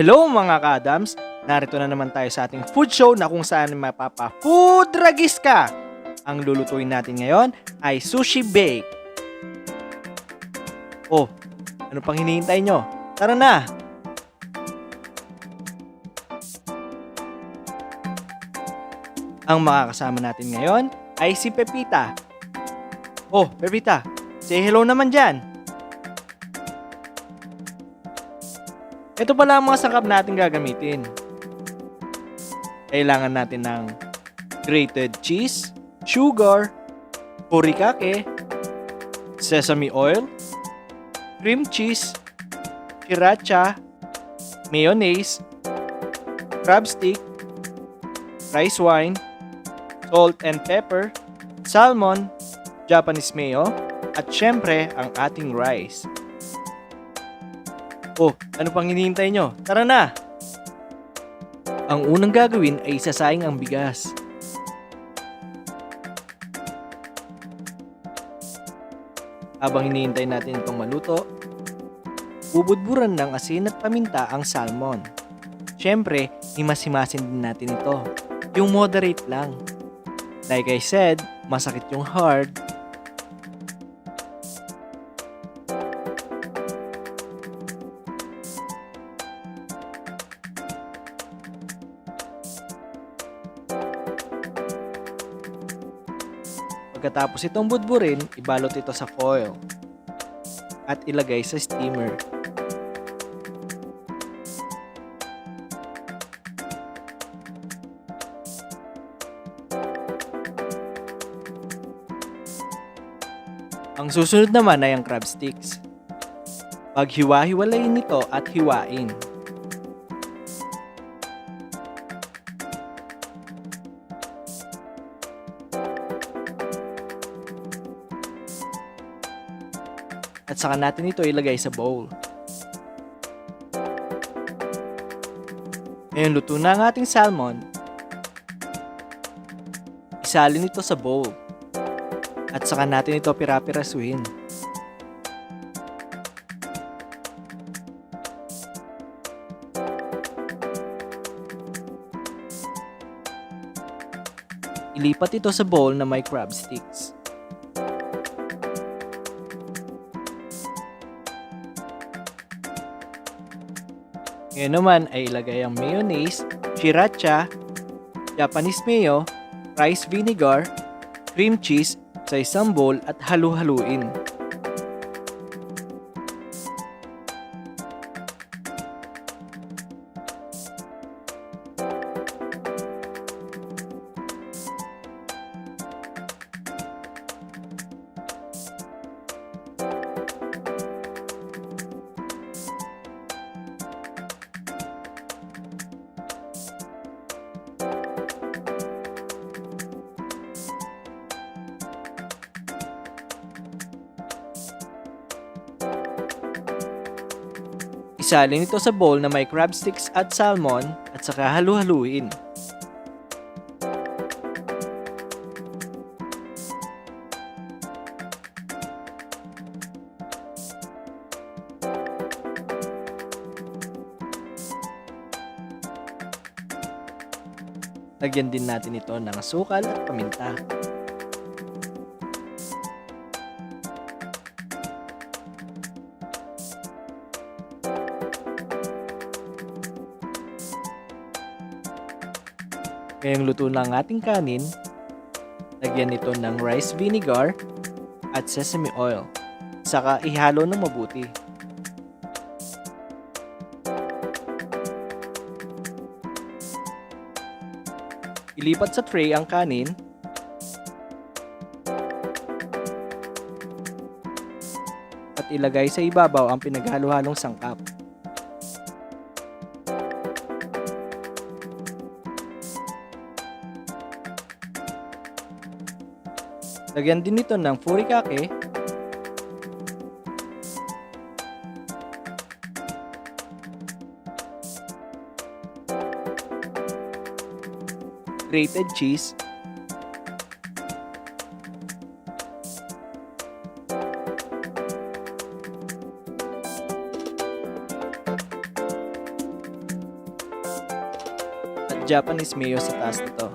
Hello mga ka-Adams! Narito na naman tayo sa ating food show na kung saan mapapa-food ragis ka! Ang lulutuin natin ngayon ay Sushi Bake. Oh, ano pang hinihintay nyo? Tara na! Ang makakasama natin ngayon ay si Pepita. Oh, Pepita, say hello naman dyan! Ito pala ang mga sangkap natin gagamitin. Kailangan natin ng grated cheese, sugar, furikake, sesame oil, cream cheese, sriracha, mayonnaise, crab stick, rice wine, salt and pepper, salmon, Japanese mayo, at syempre ang ating rice. Oh, ano pang hinihintay nyo? Tara na! Ang unang gagawin ay isasaing ang bigas. Habang hinihintay natin itong maluto, bubudburan ng asin at paminta ang salmon. Siyempre, himas-himasin din natin ito. Yung moderate lang. Like I said, masakit yung hard. Pagkatapos itong budburin, ibalot ito sa foil at ilagay sa steamer. Ang susunod naman ay ang crab sticks. Paghiwa-hiwalayin nito at hiwain. At saka natin ito ilagay sa bowl. Ngayon luto na ang ating salmon. Isalin ito sa bowl. At saka natin ito pira-pirasuhin. Ilipat ito sa bowl na may crab sticks. Ngayon naman ay ilagay ang mayonnaise, sriracha, Japanese mayo, rice vinegar, cream cheese sa isang bowl at halu-haluin. Isalin ito sa bowl na may crab sticks at salmon at saka halu-haluin. Lagyan din natin ito ng asukal at paminta. Ngayong luto na ang ating kanin, lagyan ito ng rice vinegar at sesame oil. Saka ihalo ng mabuti. Ilipat sa tray ang kanin. At ilagay sa ibabaw ang pinaghalo-halong sangkap. Lagyan din ito ng furikake, grated cheese, Japanese mayo sa taas nito.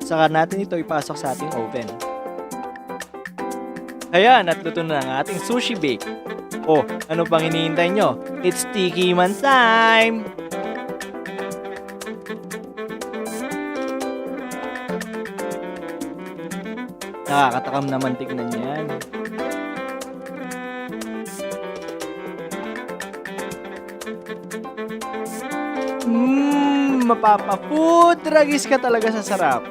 Saka natin ito ipasok sa ating oven. Ayan, at luto na ang ating sushi bake. Oh, ano pang hinihintay nyo? It's Tiki Man time! Nakakatakam naman tignan yan. Mapapa-food tragis ka talaga sa sarap.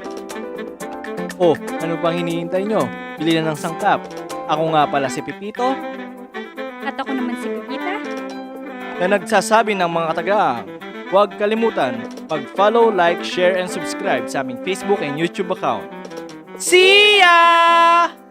Oh, ano pang hinihintay nyo? Bili na ng sangkap. Ako nga pala si Pipito. At ako naman si Pipita. Na nagsasabi ng mga katagang, huwag kalimutan mag-follow, like, share, and subscribe sa aming Facebook and YouTube account. See ya!